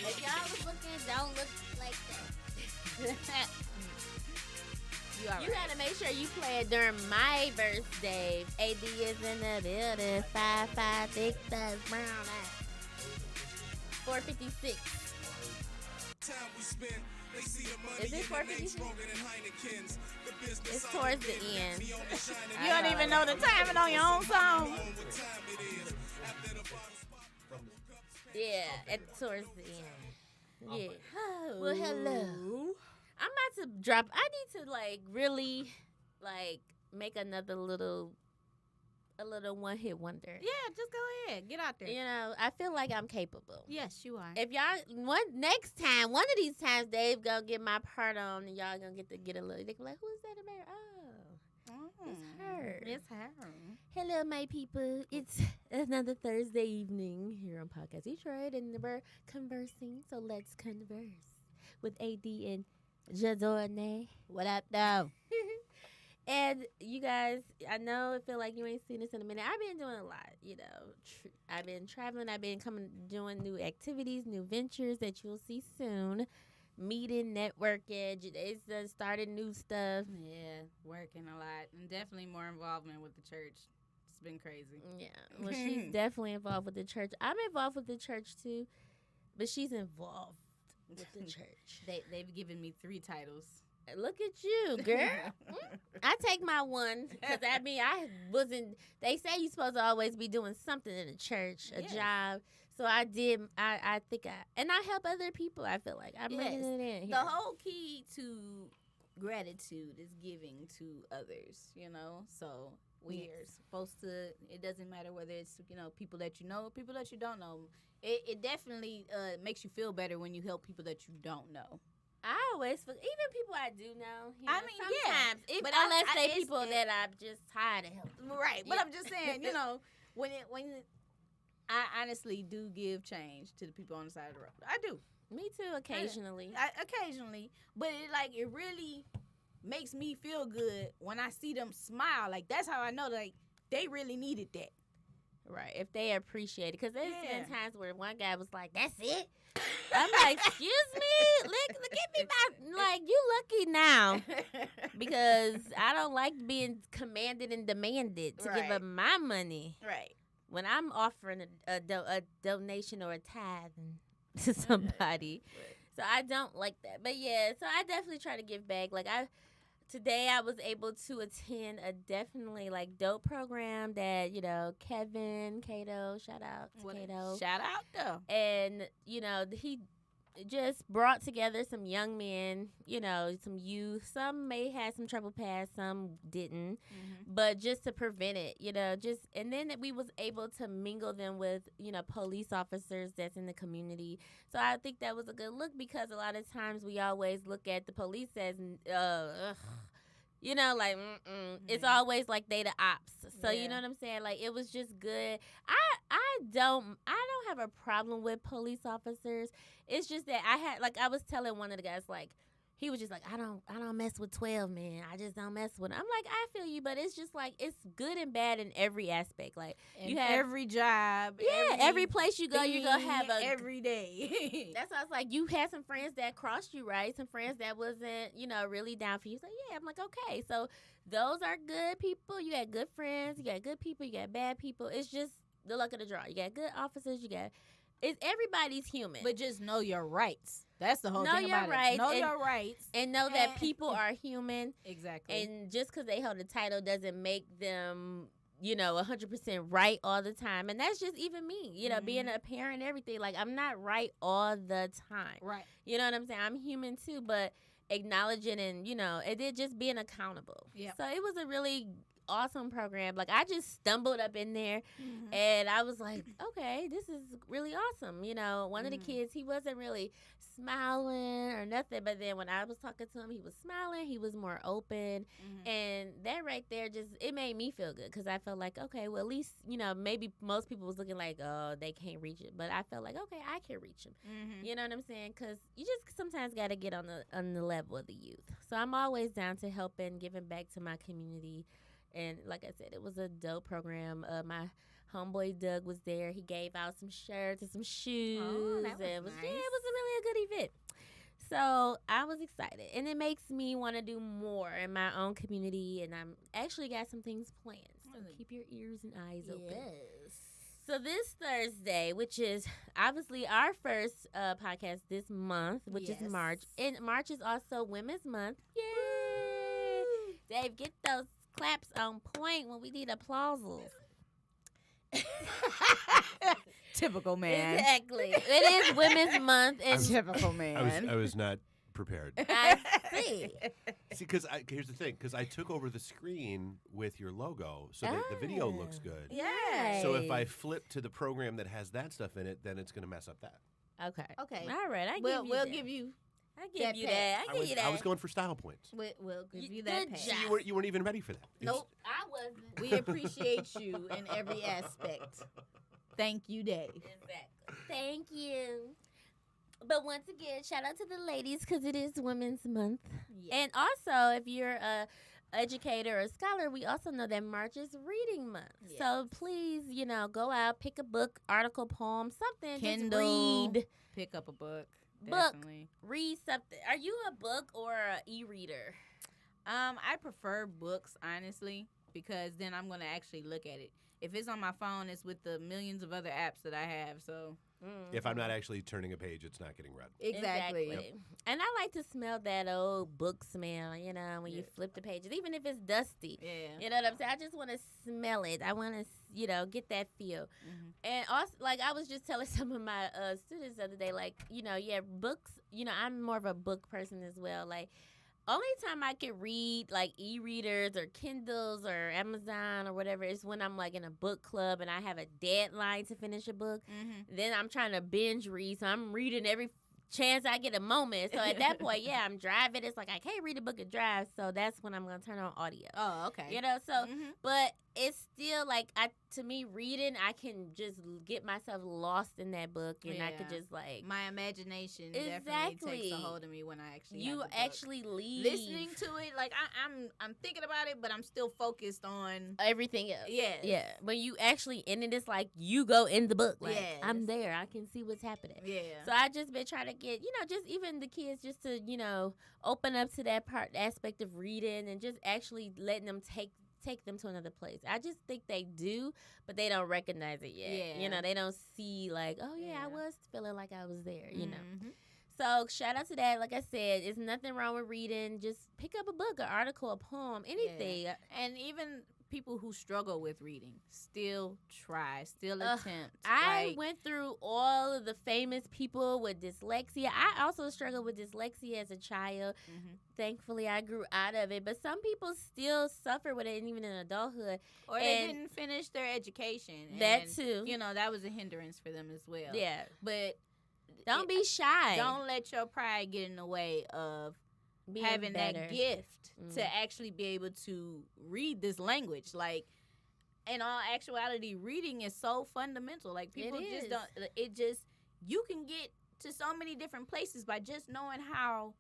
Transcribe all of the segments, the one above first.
If y'all was looking, don't look like that. You gotta make sure you play it during my birthday. AD is in the building. 5'5", thick thighs, brown eyes. 456. Is it 456? It's towards the end. You don't even know the timing on your own song. Yeah, towards the end. Yeah. Well, hello. I'm about to drop. I need to really make another little one-hit wonder. Yeah, just go ahead. Get out there. You know, I feel like I'm capable. Yes, you are. If y'all next time, one of these times, Dave gonna get my part on, and y'all gonna get a little. They be like, "Who's that America?" It's her. It's her. Hello, my people. It's another Thursday evening here on Podcast Detroit, and we're conversing. So let's converse with AD and Jadorne. What up, though? And you guys, I know I feel like you ain't seen this in a minute. I've been doing a lot, you know. I've been traveling. I've been doing new activities, new ventures that you'll see soon. Meeting, networking. It's started new stuff. Yeah, working a lot. And definitely more involvement with the church. It's been crazy. Yeah. Well, she's definitely involved with the church. I'm involved with the church, too. But she's involved with the church. They've given me 3 titles. Look at you, girl. I take my one because I wasn't. They say you're supposed to always be doing something in the church, a job. So I did. I think and I help other people. I feel like I'm bringing it in. Here. The whole key to gratitude is giving to others. You know, so we are supposed to. It doesn't matter whether it's people that you know, people that you don't know. It definitely makes you feel better when you help people that you don't know. I always feel, even people I do know. I mean, sometimes, yeah, but unless they people that I'm just tired of helping. Right, but I'm just saying, when I honestly do give change to the people on the side of the road. I do. Me too, occasionally. Occasionally, but it really makes me feel good when I see them smile. Like that's how I know they really needed that. Right, if they appreciate it. Because there's been times where one guy was like, "That's it?" I'm like, "Excuse me? Look at me. You lucky now." Because I don't like being commanded and demanded to give up my money. Right. When I'm offering a donation or a tithe to somebody. Right. So I don't like that. But, yeah, so I definitely try to give back. Today I was able to attend a definitely dope program that, Kevin, Cato, shout out to Cato. Shout out though. And, he just brought together some young men, some youth. Some may have some trouble past, some didn't. Mm-hmm. But just to prevent it, and then we was able to mingle them with, police officers that's in the community. So I think that was a good look because a lot of times we always look at the police as, it's always like they the ops. So you know what I'm saying? It was just good. I don't have a problem with police officers. It's just that I was telling one of the guys he was just like, I don't mess with 12, man. I just don't mess with them. I'm like, I feel you, but it's just it's good and bad in every aspect. You have every job. Yeah, every place you go, you're going to have every day. That's why I was like, you had some friends that crossed you, right? Some friends that wasn't, really down for you. So, yeah, I'm like, okay. So, those are good people. You got good friends. You got good people. You got bad people. It's just the luck of the draw. You got good officers. Everybody's human. But just know your rights. That's the whole thing about it. Know your rights. And know that people are human. Exactly. And just because they hold a title doesn't make them, 100% right all the time. And that's just even me, being a parent and everything. I'm not right all the time. Right. You know what I'm saying? I'm human too, but acknowledging and, it did just being accountable. Yeah. So it was a really awesome program. I just stumbled up in there and I was like, okay, this is really awesome. One of the kids, he wasn't really smiling or nothing, but then when I was talking to him, he was smiling, he was more open, and that right there it made me feel good because I felt like, okay, well, at least, maybe most people was looking like, oh, they can't reach it, but I felt like, okay, I can reach him. You know what I'm saying? Because you just sometimes got to get on the level of the youth. So I'm always down to helping, giving back to my community. And like I said, it was a dope program. My homeboy Doug was there. He gave out some shirts and some shoes. that was and it was, nice. Yeah, it was a really a good event. So I was excited, and it makes me want to do more in my own community. And I'm actually got some things planned. So keep your ears and eyes open. Yes. So this Thursday, which is obviously our first podcast this month, which is March, and March is also Women's Month. Yay! Dave, get those claps on point when we need applauses. Typical man. Exactly. It is Women's Month. And Typical man. I was not prepared. I see. See, because here's the thing, because I took over the screen with your logo, so the video looks good. Yeah. So if I flip to the program that has that stuff in it, then it's going to mess up that. Okay. Okay. All right. We'll that. give you. I give that you pass. that. I give you that. I was going for style points. We'll give you Good that pass. job. See, you weren't even ready for that. Nope. I wasn't. We appreciate you in every aspect. Thank you, Dave. Exactly. Thank you. But once again, shout out to the ladies because it is Women's Month. Yes. And also, if you're a educator or scholar, we also know that March is Reading Month. Yes. So please, go out, pick a book, article, poem, something. Kindle. Just read. Pick up a book. Book. Definitely. Read something. Are you a book or an e-reader? I prefer books, honestly, because then I'm going to actually look at it. If it's on my phone, it's with the millions of other apps that I have, so... If I'm not actually turning a page, it's not getting read. Exactly. Yep. And I like to smell that old book smell, when you flip the pages, even if it's dusty. Yeah. You know what I'm saying? I just want to smell it. I want to, get that feel. Mm-hmm. And also, like, I was just telling some of my students the other day, like, books, I'm more of a book person as well. Like, only time I can read, like, e-readers or Kindles or Amazon or whatever is when I'm, like, in a book club and I have a deadline to finish a book. Mm-hmm. Then I'm trying to binge read, so I'm reading every chance I get a moment. So at that point, I'm driving. It's like I can't read a book and drive, so that's when I'm going to turn on audio. Oh, okay. So, but it's still, like, to me, reading, I can just get myself lost in that book, and I could just, like... My imagination definitely takes a hold of me when I actually have the book. actually leave. Listening to it, like, I'm thinking about it, but I'm still focused on... everything else. Yes. Yeah. When you actually in it, it's like you go in the book. Like, Yes. I'm there. I can see what's happening. Yeah. So I just been trying to get, just even the kids just to, open up to that aspect of reading and just actually letting them take them to another place. I just think they do, but they don't recognize it yet. Yeah. They don't see like, oh yeah, I was feeling like I was there, Mm-hmm. So shout out to that. Like I said, it's nothing wrong with reading. Just pick up a book, an article, a poem, anything. Yeah. And even people who struggle with reading still try, still attempt. I went through all of the famous people with dyslexia. I also struggled with dyslexia as a child. Mm-hmm. Thankfully, I grew out of it. But some people still suffer with it, and even in adulthood. Or they didn't finish their education. That too. That was a hindrance for them as well. Yeah. But don't be shy. Don't let your pride get in the way of having that gift to actually be able to read this language. Like, in all actuality, reading is so fundamental. Like, people just don't... You can get to so many different places by just knowing how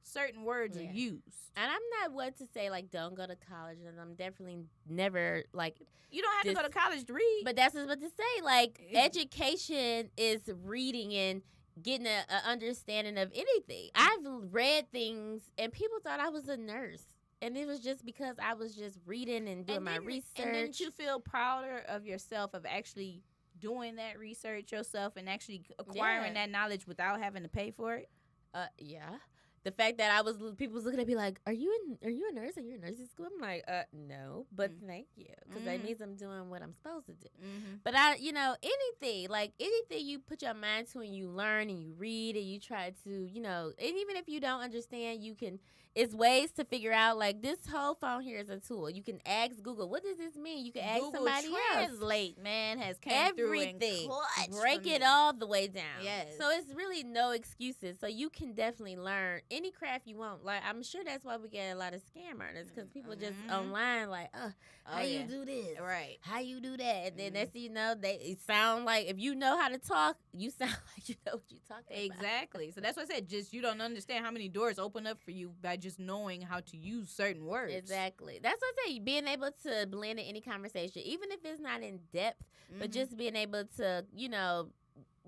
certain words are used. And I'm not one to say, like, don't go to college. And I'm definitely never, like... You don't have to go to college to read. But that's what to say. Like, education is reading and getting an understanding of anything. I've read things, and people thought I was a nurse. And it was just because I was just reading and doing my research. And didn't you feel prouder of yourself of actually doing that research yourself and actually acquiring that knowledge without having to pay for it? Yeah. The fact that people was looking at me like, are you a nurse? Are you in nursing school? I'm like, no, but thank you. Because that means I'm doing what I'm supposed to do. Mm-hmm. But anything you put your mind to and you learn and you read and you try to, and even if you don't understand, it's ways to figure out, like, this whole phone here is a tool. You can ask Google, what does this mean? You can ask Google somebody else. Translate, man, has come through and clutch. Break it all the way down. Yes. So it's really no excuses. So you can definitely learn any craft you want. Like, I'm sure that's why we get a lot of scam artists, because people just online like, how you do this? Right. How you do that? And then next thing you know, it sound like, if you know how to talk, you sound like you know what you're talking about. Exactly. So that's what I said. Just you don't understand how many doors open up for you by just knowing how to use certain words. Exactly. That's what I say. Being able to blend in any conversation, even if it's not in depth, but just being able to,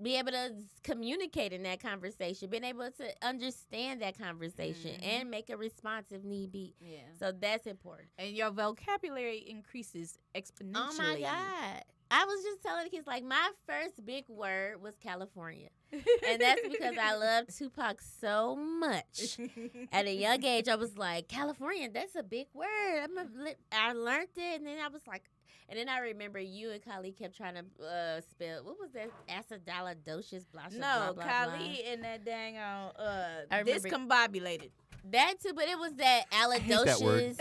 be able to communicate in that conversation, being able to understand that conversation and make a response if need be. Yeah. So that's important. And your vocabulary increases exponentially. Oh my God. I was just telling the kids, like, my first big word was California. And that's because I love Tupac so much. At a young age, I was like, California, that's a big word. I learned it, and then I was like, and then I remember you and Kali kept trying to spell, what was that? Acidalidocious, blah, blah, blah, Kali and that dang discombobulated. That too, but it was that alidocious. that word.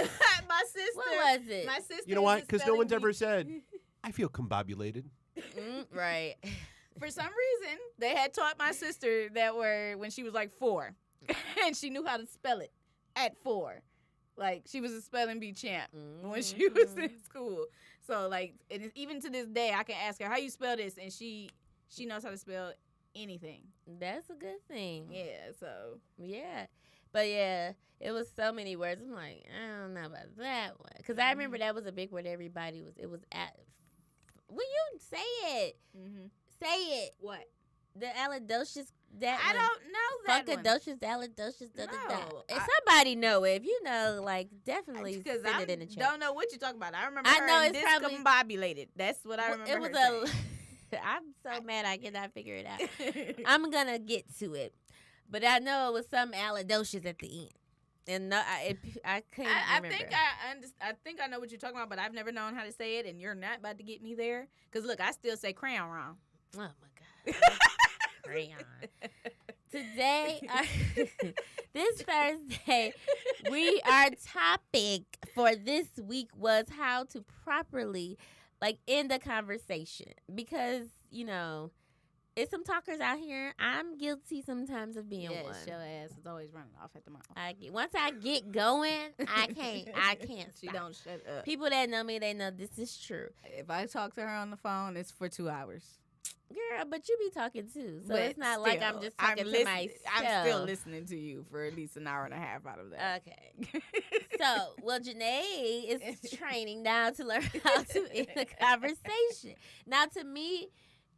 My sister. What was it? My sister. You know why? is a Because no spelling one's bee. ever said, I feel combobulated. Right. For some reason, they had taught my sister that word when she was like 4. And she knew how to spell it at 4. Like, she was a spelling bee champ when she was in school. So, like, and even to this day, I can ask her, how you spell this? And she knows how to spell anything. That's a good thing. Yeah, so. Yeah. But yeah, it was so many words. I'm like, I don't know about that one. Because I remember that was a big word everybody was, it was at. Will you say it? Mm-hmm. Say it. What? The alidocious. That I one. don't know that one. Funkadocious, alidocious, da-da-da. No, If somebody know it, if you know, like, definitely Because send I it in the chat. don't know what you're talking about. I remember I her know and it's probably- discombobulated. That's what I remember It was her I'm so mad I cannot figure it out. I'm going to get to it. But I know it was some alidocious at the end. And no, I couldn't remember. I think I know what you're talking about, but I've never known how to say it, and you're not about to get me there. Because, look, I still say crayon wrong. Oh, my God. Crayon. Today, this Thursday, our topic for this week was how to properly, like, end a conversation. Because, it's some talkers out here. I'm guilty sometimes of being one. Your ass is always running off at the mouth. Once I get going, I can't She stop. don't shut up. People that know me, they know this is true. If I talk to her on the phone, it's for 2 hours. Girl, but you be talking too. So But it's not like I'm still, just talking to myself. I'm still listening to you for at least an hour and a half out of that. Okay. So, Janae is training now to learn how to end a conversation. Now, to me,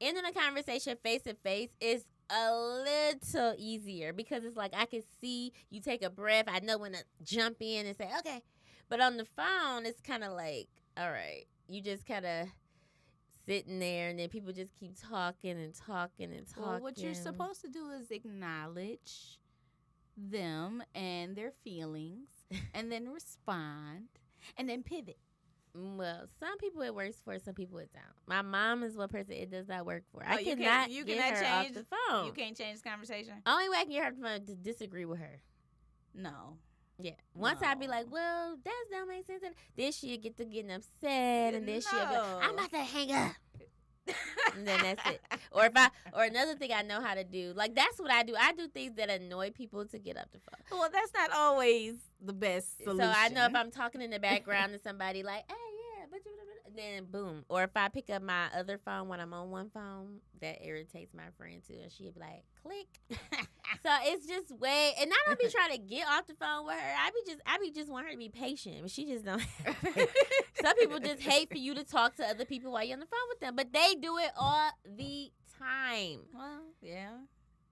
ending a conversation face to face is a little easier because it's like I can see you take a breath. I know when to jump in and say, okay. But on the phone, it's kind of like, all right, you just kind of sitting there and then people just keep talking and talking and talking. Well, what you're supposed to do is acknowledge them and their feelings and then respond and then pivot. Well, some people it works for, some people it don't. My mom is one person it does not work for. I you cannot you get cannot her change off the phone. You can't change the conversation? Only way I can get her off the phone is to disagree with her. No. Yeah. Once I'd be No. like, well, that don't make sense. Then she'd get to getting upset, and then she'd be like, No. I'm about to hang up. And then that's it. Or another thing I know how to do, like that's what I do. I do things that annoy people to get up the phone. Well, that's not always the best solution. So I know if I'm talking in the background to somebody like, hey, yeah, but then boom. Or if I pick up my other phone when I'm on one phone, that irritates my friend too, and she'd be like, click. So it's just way, and I don't be trying to get off the phone with her. I be just want her to be patient, but she just don't. Some people just hate for you to talk to other people while you're on the phone with them, but they do it all the time. Well, yeah.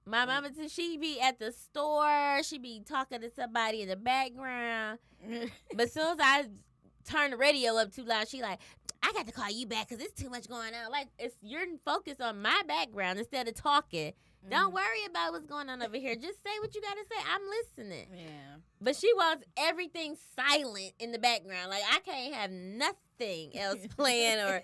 My mama, she be at the store, she be talking to somebody in the background, but as soon as I turn the radio up too loud, she like, I got to call you back because it's too much going on. Like, you're focused on my background instead of talking. Don't worry about what's going on over here. Just say what you got to say. I'm listening. Yeah. But she wants everything silent in the background. Like, I can't have nothing else playing or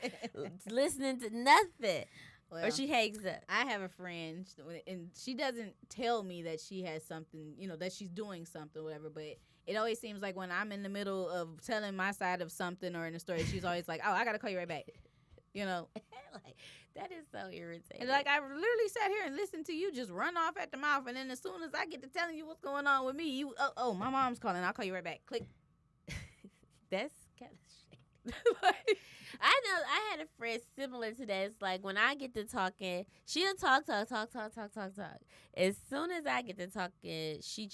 listening to nothing. Well, Or she hangs up. I have a friend, and she doesn't tell me that she has something, that she's doing something, whatever, but it always seems like when I'm in the middle of telling my side of something or in a story, she's always like, oh, I got to call you right back. Like, that is so irritating. And like, I literally sat here and listened to you just run off at the mouth, and then as soon as I get to telling you what's going on with me, my mom's calling, I'll call you right back. Click. That's kind of shady. I know I had a friend similar to that. It's like when I get to talking, she'll talk. As soon as I get to talking, she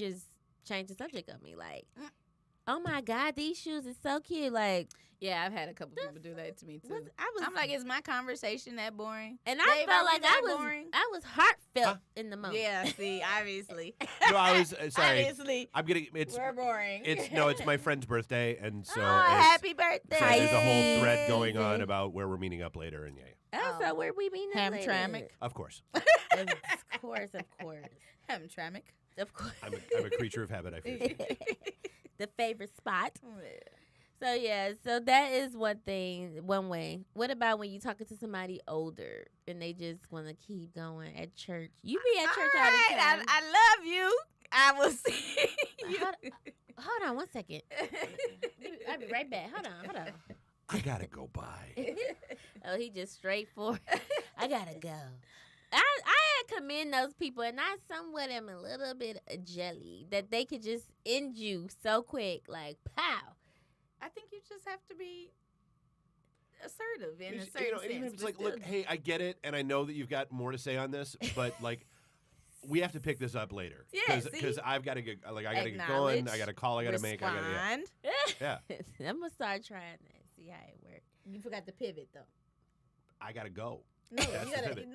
change the subject on me. Like, oh my God, these shoes is so cute. Like, Yeah, I've had a couple people do that to me too. I was I'm like, is my conversation that boring? and I Dave, felt are we like that boring? I was heartfelt in the moment. Yeah, see, obviously. No, I was sorry. Obviously, I'm getting it's we're boring. it's my friend's birthday, and so Oh, it's, happy birthday! so there's a whole thread going Crazy. on about where we're meeting up later, and So where we meeting later? Hamtramck. of course, Of course. Hamtramck. Of course. I'm a creature of habit. I feel. The favorite spot. So yeah, so that is one way. What about when you talking to somebody older and they just want to keep going at church? You be at church all the time. I love you. I will see you. Hold on one second. I'll be right back. Hold on. I gotta go by. Oh, he just straightforward. I gotta go. I commend those people, and I somewhat am a little bit jelly that they could just end you so quick, like pow. I think you just have to be assertive in a You certain know, and even sense. if it's but like, look, still- hey, I get it, and I know that you've got more to say on this, but like, we have to pick this up later. Yeah, because see? I've got to get I got to get Acknowledge, going. I got a call. I got to make. I got to. respond. Yeah. I'm gonna start trying that. See how it works. You forgot the pivot though. I got to go. No, That's you the gotta pivot.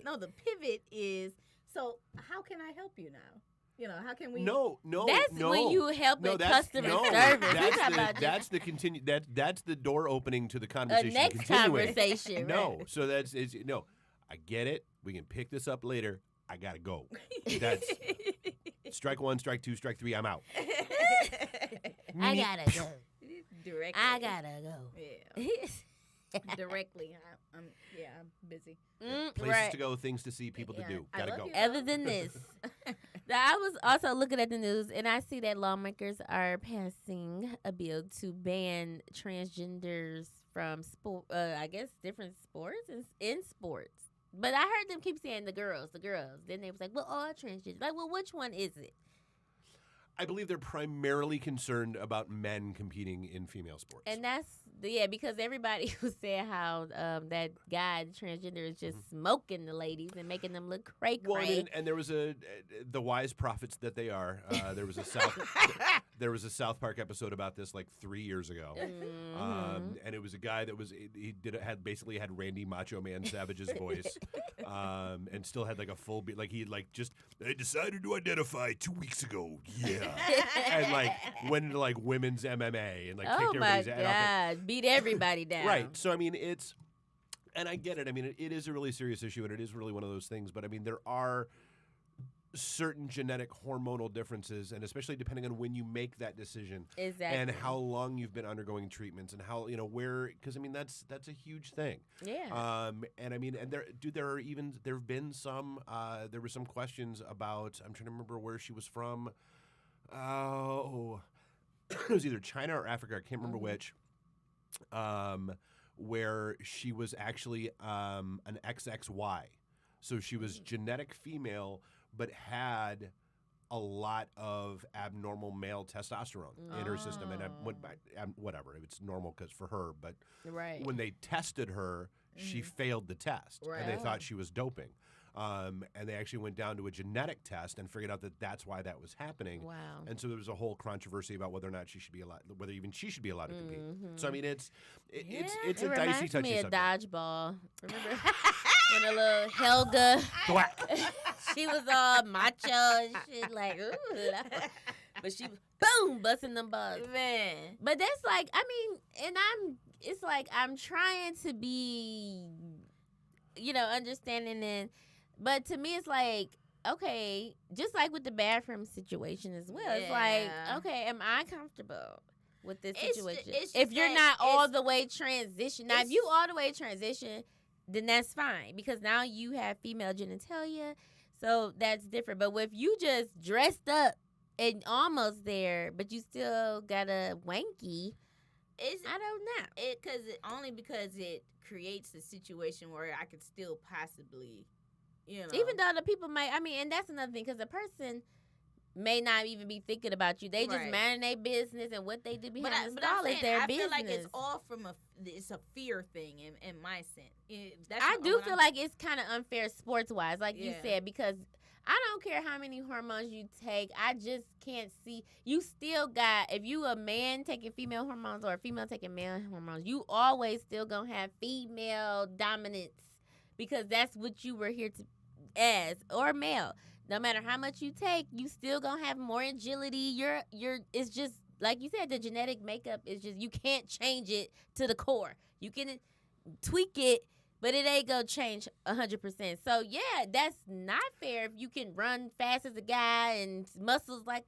no. The pivot is so. How can I help you now? You know, how can we? No. That's no. when you help No, with that's customer no. service. We That's talking the about that's the continue. That's the door opening to the a conversation. next continuing. conversation. No, right? so that's no. I get it. We can pick this up later. I gotta go. That's strike one, strike two, strike three. I'm out. I gotta go. Directly. I gotta go. Yeah. Directly. I'm busy. Places right. to go, things to see, people Yeah, to do. I Gotta love go. you. Other than this, now, I was also looking at the news, and I see that lawmakers are passing a bill to ban transgenders from sport. I guess different sports in sports. But I heard them keep saying the girls. Then they was like, well, all transgender. Like, well, which one is it? I believe they're primarily concerned about men competing in female sports. And that's because everybody was saying how that guy, the transgender, is just smoking the ladies and making them look cray well, cray. and there was the wise prophets that they are. There was a South Park episode about this like 3 years ago. And it was a guy that basically had Randy Macho Man Savage's voice, and still had like a full beat. Like I decided to identify 2 weeks ago. Yeah, and like went into like women's MMA and like oh kicked my everybody's head off. God, beat everybody down. Right. So I mean, and I get it. I mean, it is a really serious issue, and it is really one of those things. But I mean, there are certain genetic hormonal differences, and especially depending on when you make that decision, Exactly. and how long you've been undergoing treatments, and how where, because I mean that's a huge thing. Yeah. And I mean, and there have been some there were some questions about, I'm trying to remember where she was from. Oh, it was either China or Africa. I can't remember which. Where she was actually an XXY. So she was genetic female, but had a lot of abnormal male testosterone in her system. And whatever, it's normal because for her. But Right. when they tested her, she failed the test. And they Right. thought she was doping. And they actually went down to a genetic test and figured out that that's why that was happening. Wow. And so there was a whole controversy about whether or not she should be allowed, whether even she should be allowed to compete. Mhm. So I mean, it's Yeah, it's it a dicey, reminds touchy me of subject. dodgeball. Remember when a little Helga, Thwack. she was all macho and shit, like, ooh. But she was, boom, busting them bugs. Man. But that's like, I mean, and it's like I'm trying to be, understanding and, but to me it's like, okay, just like with the bathroom situation as well. It's like, Yeah. okay, am I comfortable with this It's ju- situation? it's If just you're that not all it's- the way transitioned, now if it's- you all the way transition, then that's fine because now you have female genitalia, so that's different. But if you just dressed up and almost there, but you still got a wanky, I don't know. Only because it creates a situation where I could still possibly, Even though the people might, and that's another thing, because the person may not even be thinking about you. They just Right. minding their business, and what they do behind the but stall I'm is saying, their I business. feel like it's all from it's a fear thing in my sense. I do feel like it's kind of unfair sports wise, like you Yeah. said, because I don't care how many hormones you take. I just can't see. You still got, if you a man taking female hormones or a female taking male hormones, you always still gonna have female dominance because that's what you were here to as, or male. No matter how much you take, you still gonna have more agility. It's just like you said, the genetic makeup is just, you can't change it to the core. You can tweak it, but it ain't gonna change 100%. So yeah, that's not fair if you can run fast as a guy and muscles like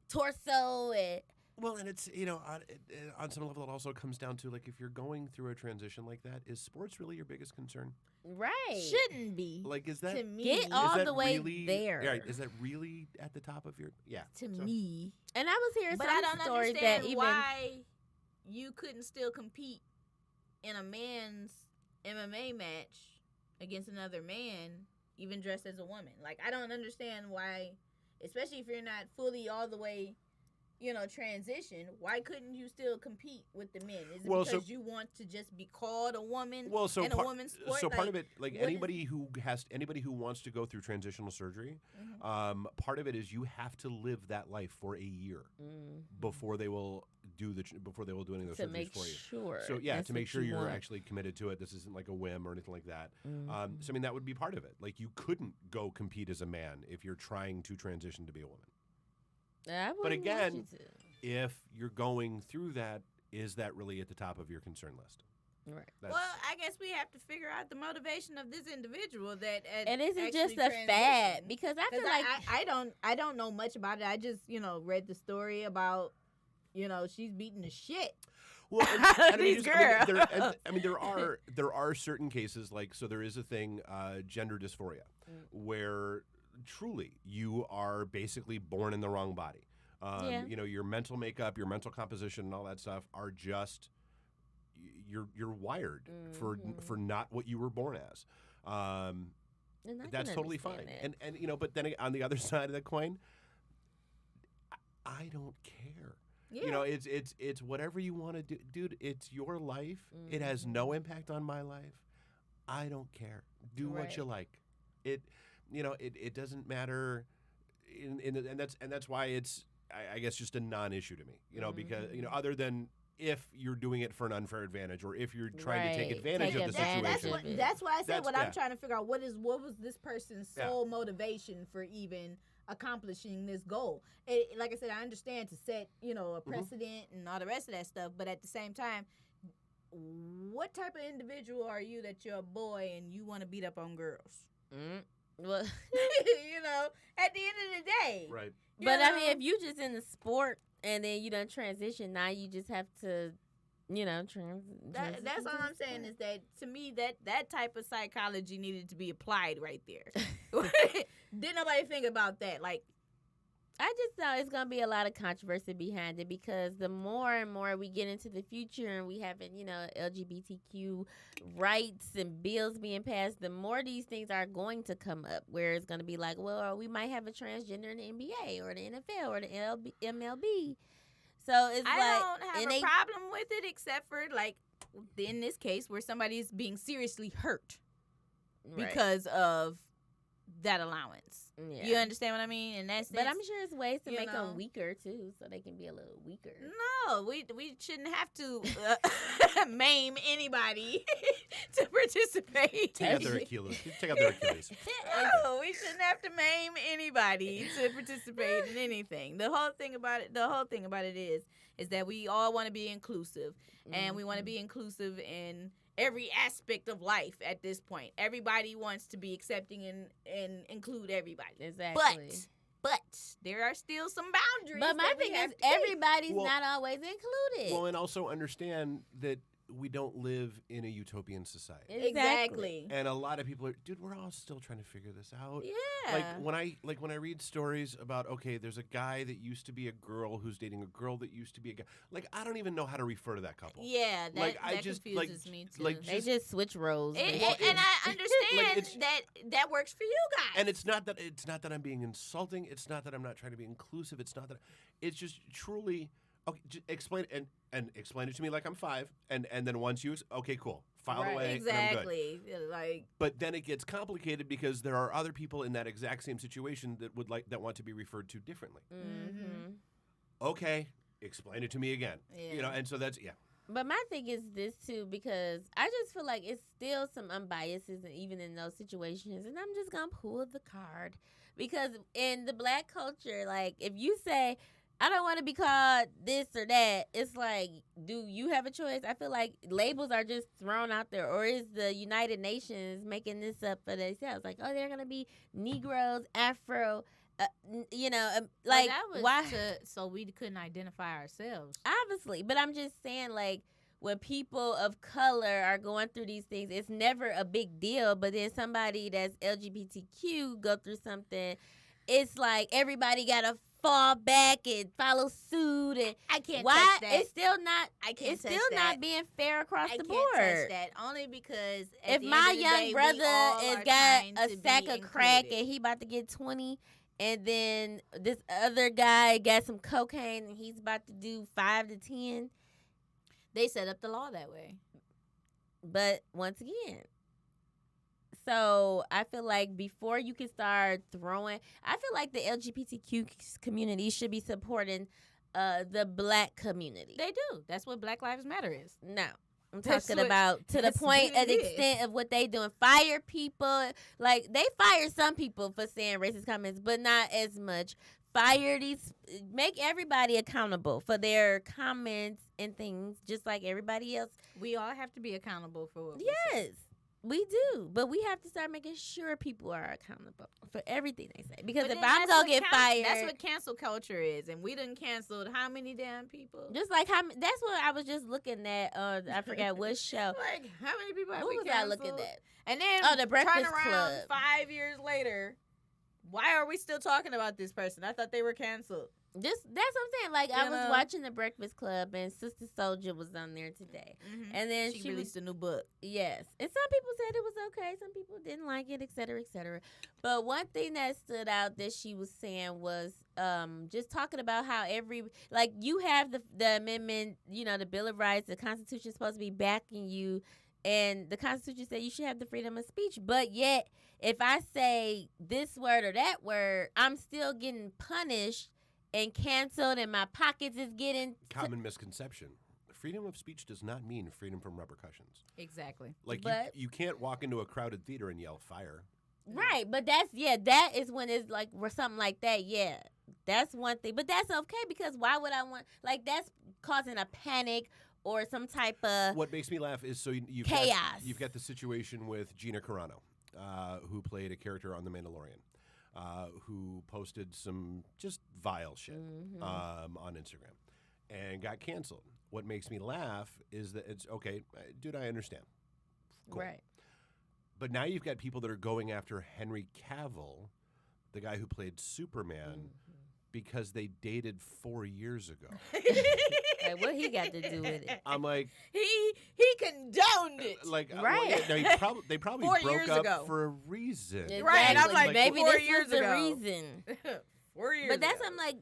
torso and Well, and it's, on some level, it also comes down to, like, if you're going through a transition like that, is sports really your biggest concern? right. Shouldn't be. Like, is that To me. Get is all that the way really, there. Right, is that really at the top of your? Yeah. To So- me. And I was hearing But some I don't stories understand that even why you couldn't still compete in a man's MMA match against another man, even dressed as a woman. Like, I don't understand why, especially if you're not fully all the way, transition, why couldn't you still compete with the men? Is it Well, because so- you want to just be called a woman Well, so in a woman's sport? so part Like, of it, like what is- anybody who wants to go through transitional surgery, Mhm. part of it is you have to live that life for a year before they will do any of those to surgeries make for you. sure. So yeah, that's to make what sure you you're want. actually committed to it. This isn't like a whim or anything like that. Mhm. So I mean, that would be part of it. Like, you couldn't go compete as a man if you're trying to transition to be a woman. I but wouldn't want again, you to. If you're going through that, is that really at the top of your concern list? Right. That's, Well, I guess we have to figure out the motivation of this individual that And is it just actually a fad? transitioned. Because I feel Because like I don't know much about it. I just read the story about she's beating the shit. well, These there are certain cases, like, so there is a thing, gender dysphoria, where truly you are basically born in the wrong body. Yeah. Your mental makeup, your mental composition, and all that stuff are just you're wired for not what you were born as. and I That's can totally fine. understand that. And but then on the other side of the coin, I don't care. Yeah. It's whatever you want to do, dude. It's your life. It has no impact on my life. I don't care. Do what you Right. like. It doesn't matter. And that's why it's, I guess, just a non-issue to me. Because other than if you're doing it for an unfair advantage, or if you're trying to take Right. advantage Take of the advantage situation. of it. That's why I said That's- what yeah. I'm trying to figure out. What was this person's Yeah. sole motivation for even accomplishing this goal? Like I said, I understand to set a precedent and all the rest of that stuff, but at the same time, what type of individual are you that you're a boy and you want to beat up on girls? Well, At the end of the day, Right. but I mean, if you just in the sport and then you done transition, now you just have to, transition That's all to I'm the saying sport. is that, to me, that type of psychology needed to be applied right there. Didn't nobody think about that? Like, I just know it's gonna be a lot of controversy behind it because the more and more we get into the future and we having LGBTQ rights and bills being passed, the more these things are going to come up. Where it's gonna be like, well, we might have a transgender in the NBA or the NFL or the MLB. So it's I like, don't have and a they- problem with it, except for, like, in this case where somebody is being seriously hurt Right. because of that allowance. Yeah. You understand what I mean? And that's But I'm sure it's ways to you make know. them weaker too, so they can be a little weaker. No, we shouldn't have to maim anybody to participate. Take out their Achilles. Take out their Achilles. No, we shouldn't have to maim anybody to participate in anything. The whole thing about it is that we all want to be inclusive, and we want to be inclusive in every aspect of life at this point. Everybody wants to be accepting and include everybody. Exactly. But there are still some boundaries. But my that we thing have is, to keep. everybody's Well- not always included. Well, and also understand that we don't live in a utopian society. Exactly. And a lot of people are, dude, we're all still trying to figure this out. Yeah. Like when I read stories about, okay, there's a guy that used to be a girl who's dating a girl that used to be a guy. Like, I don't even know how to refer to that couple. Yeah, that, Like, I that just, confuses me too. like, They just switch roles. And, basically. and I understand it's- that works for you guys. And it's not that I'm being insulting. It's not that I'm not trying to be inclusive. It's not that. It's just truly, Okay, explain and explain it to me like I'm 5, and then once you okay, cool, file it away, and I'm good. Exactly. Like, But then it gets complicated because there are other people in that exact same situation that want to be referred to differently. Mm-hmm. Okay, explain it to me again. Yeah. And so that's But my thing is this too, because I just feel like it's still some unbiases, and even in those situations, and I'm just gonna pull the card because in the black culture, like if you say I don't want to be called this or that, it's like, do you have a choice? I feel like labels are just thrown out there, or is the United Nations making this up for themselves? Like, oh, they're gonna be Negroes, Afro. Like that was why? so we couldn't identify ourselves. Obviously, but I'm just saying, like, when people of color are going through these things, it's never a big deal. But then somebody that's LGBTQ go through something, it's like everybody gotta fall back and follow suit. And I can't why? touch that. It's still not. I can't It's touch still that. not being fair across I the can't board. touch that only because at If the my end of the young day, we brother all has are got trying a to sack be of crack included. and he about to get 20, and then this other guy got some cocaine and he's about to do 5 to 10. They set up the law that way. But once again, so I feel like before you can start throwing, I feel like the LGBTQ community should be supporting the black community. They do. That's what Black Lives Matter is. No. I'm That's talking what- about to the that's point what of it the is. extent of what they doing. Fire people. Like, they fire some people for saying racist comments, but not as much. Fire these, make everybody accountable for their comments and things, just like everybody else. We all have to be accountable for what we Yes, say. we do. But we have to start making sure people are accountable for everything they say. Because But if then I'm that's going what to get fired. That's what cancel culture is. And we done canceled how many damn people? Just like that's what I was just looking at. I forgot what show. Like, how many people have What we was I canceled? looking at? And then Oh, The Breakfast turn around Club. 5 years later, why are we still talking about this person? I thought they were canceled. Just that's what I'm saying. Like, I You was know? watching The Breakfast Club, and Sister Soldier was on there today. And then she she released a new book. Yes. And some people said it was okay. Some people didn't like it, et cetera, et cetera. But one thing that stood out that she was saying was just talking about how you have the amendment, the Bill of Rights, the Constitution is supposed to be backing you. And the Constitution said you should have the freedom of speech. But yet, if I say this word or that word, I'm still getting punished and canceled, and my pockets is getting... common misconception. Freedom of speech does not mean freedom from repercussions. Exactly. Like, you can't walk into a crowded theater and yell fire. Right, but that is when it's like or something like that. Yeah, that's one thing, but that's okay because why would I want that's causing a panic or some type of What makes me laugh is you've chaos. You've got the situation with Gina Carano, who played a character on The Mandalorian, who posted some just vile shit on Instagram and got canceled. What makes me laugh is that it's okay, dude. I understand. Cool. Right. But now you've got people that are going after Henry Cavill, the guy who played Superman, because they dated 4 years ago. Like, what he got to do with it? I'm like, He condoned it. like, Right. They probably 4 broke years up ago. for a reason. Exactly. Right, I'm like, maybe 4 this years was the ago. reason. 4 years. But that's ago. I'm like,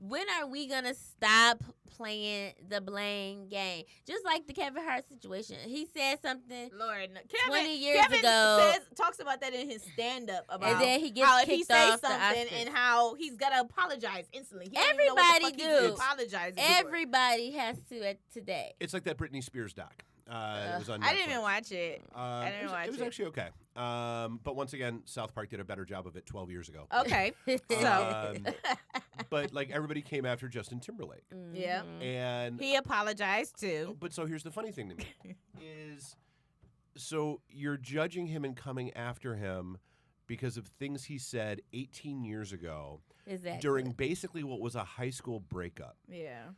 when are we gonna stop playing the blame game? Just like the Kevin Hart situation, he said something. Lord, no. Kevin, 20 years Kevin ago. talks about that in his stand-up about And then he gets how if he kicked says off the something Oscars. and how he's gotta apologize instantly. He don't even know what the Everybody fuck he's do. apologizing for. Everybody has to today. It's like that Britney Spears doc. It was on Netflix. I didn't even watch it. I didn't watch it was it. actually okay. But once again, South Park did a better job of it 12 years ago. Okay, so But like everybody came after Justin Timberlake, yeah, and he apologized too. but so here's the funny thing to me is, so you're judging him and coming after him because of things he said 18 years ago Exactly. during basically what was a high school breakup. Yeah,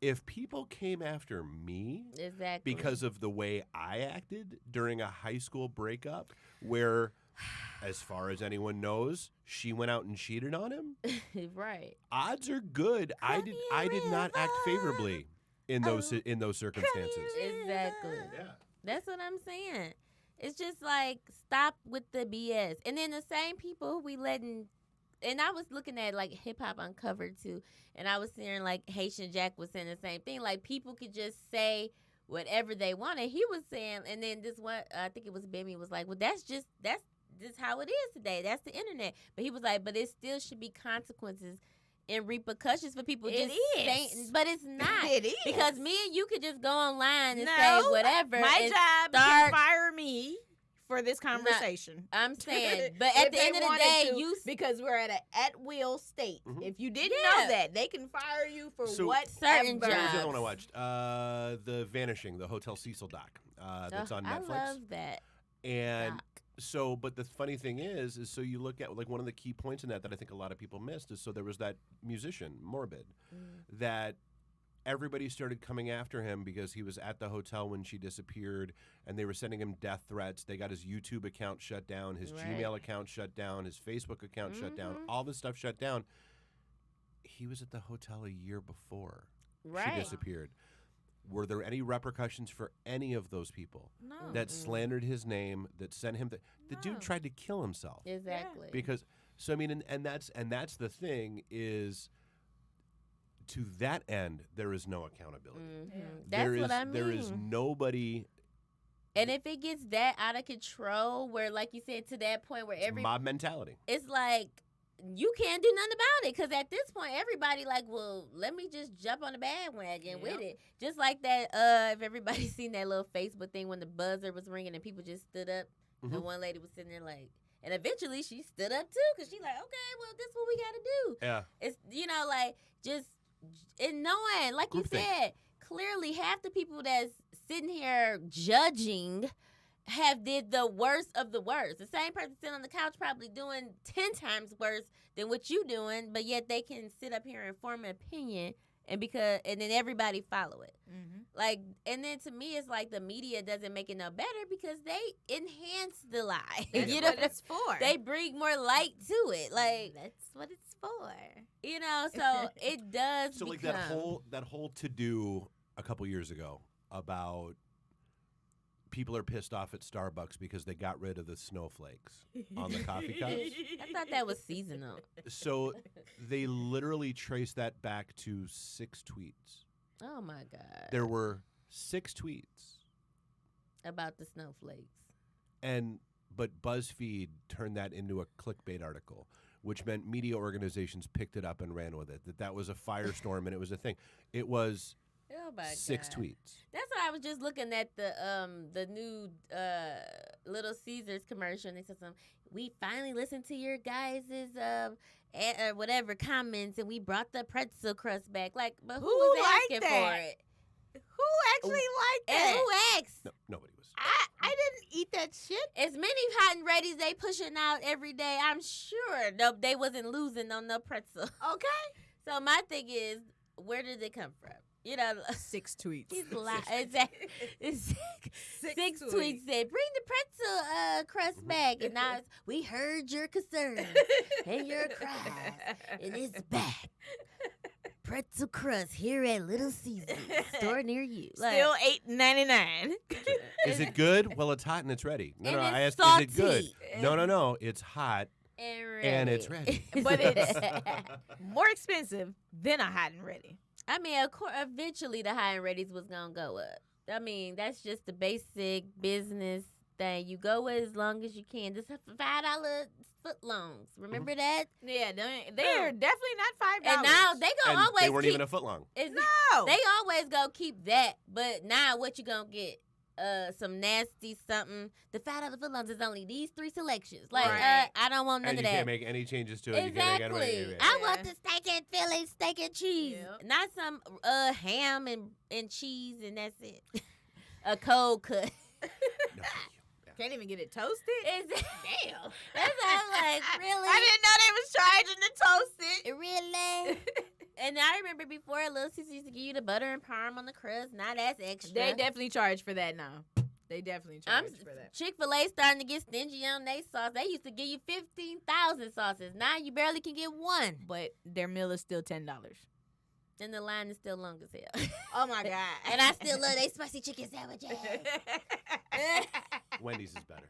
If people came after me Exactly. because of the way I acted during a high school breakup, where, as far as anyone knows, she went out and cheated on him, right. odds are good I did not act favorably in those circumstances. Exactly. Yeah. That's what I'm saying. It's just like stop with the BS. And then the same people we letting and I was looking at like Hip Hop Uncovered too, and I was hearing like Haitian Jack was saying the same thing. Like people could just say whatever they wanted. He was saying, and then this one, I think it was Bimmy, was like, well, that's just how it is today. That's the internet. But he was like, but it still should be consequences and repercussions for people just saying, but it's not. It is. Because me and you could just go online and say whatever. My and job can fire me for this conversation. I'm saying, but at the end of the day, because we're at an at-will state. Mhm. If you didn't know that, they can fire you for what certain What was jobs. the other one I watched? The Vanishing, the Hotel Cecil doc that's on Netflix. I love that. And doc. so, but the funny thing is so you look at like one of the key points in that I think a lot of people missed is so there was that musician Morbid that everybody started coming after him because he was at the hotel when she disappeared, and they were sending him death threats. They got his YouTube account shut down, his Gmail account shut down, his Facebook account shut down, all this stuff shut down. He was at the hotel a year before she disappeared. Were there any repercussions for any of those people that slandered his name, that sent him? The dude tried to kill himself. Exactly. Because so I mean, and that's the thing is, to that end, there is no accountability. That's what I mean. There is nobody. And if it gets that out of control, where like you said, to that point where It's mob mentality. it's like you can't do nothing about it, because at this point everybody like, well, let me just jump on the bandwagon with it. Just like that, if everybody's seen that little Facebook thing when the buzzer was ringing and people just stood up, the one lady was sitting there like, and eventually she stood up too, because she's like, okay, well, this is what we got to do. Yeah. It's, like, just and knowing, like you said, clearly half the people that's sitting here judging have did the worst of the worst. The same person sitting on the couch probably doing 10 times worse than what you doing, but yet they can sit up here and form an opinion, and then everybody follow it. Like, and then to me, it's like the media doesn't make it no better because they enhance the lie. That's what it's for. They bring more light to it. Like, that's what it's for. So it does. So like that whole to do a couple years ago about people are pissed off at Starbucks because they got rid of the snowflakes on the coffee cups. I thought that was seasonal. So they literally traced that back to 6 tweets. Oh my God. There were 6 tweets about the snowflakes. But BuzzFeed turned that into a clickbait article, which meant media organizations picked it up and ran with it. That was a firestorm and it was a thing. It was 6 tweets. That's why I was just looking at the new Little Caesars commercial, and they said we finally listened to your guys' whatever comments, and we brought the pretzel crust back. Like, but who was asking for it? Who actually liked that? And who asked? No, nobody was. I didn't eat that shit. As many hot and ready's they pushing out every day, I'm sure they wasn't losing on no pretzel. Okay. So my thing is, where did it come from? 6 tweets. He's lying. Exactly. 6 tweets said, "Bring the pretzel crust back," and now we heard your concerns and your cries, and it's back. Pretzel crust here at Little Caesars, store near you. Still $8.99. Is it good? Well, it's hot and it's ready. No, And I it's asked, is it good? salty. No. It's hot and it's ready. But it's more expensive than a hot and ready. I mean, of course, eventually the high and readies was gonna go up. I mean, that's just the basic business thing. You go as long as you can. This $5 footlongs. Remember that? Yeah, they're definitely not $5. And now they gonna And always they weren't keep, even a foot long. No. They always gonna keep that. But now what you gonna get? Some nasty something. The $5 footlongs is only these 3 selections. Like, I don't want none And of you that. can't make any changes to it. Exactly. You can't I want the steak and Philly, steak and cheese, not some ham and cheese, and that's it. A cold cut. No, thank you. Yeah. Can't even get it toasted. Damn. That's I'm like, really? I didn't know they was charging to toast it. Really? And I remember before, Little Caesars used to give you the butter and parm on the crust. Now that's extra. They definitely charge for that now. They definitely charge for that. Chick-fil-A starting to get stingy on their sauce. They used to give you 15,000 sauces. Now you barely can get one. But their meal is still $10. And the line is still long as hell. Oh, my God. And I still love they spicy chicken sandwiches. Wendy's is better.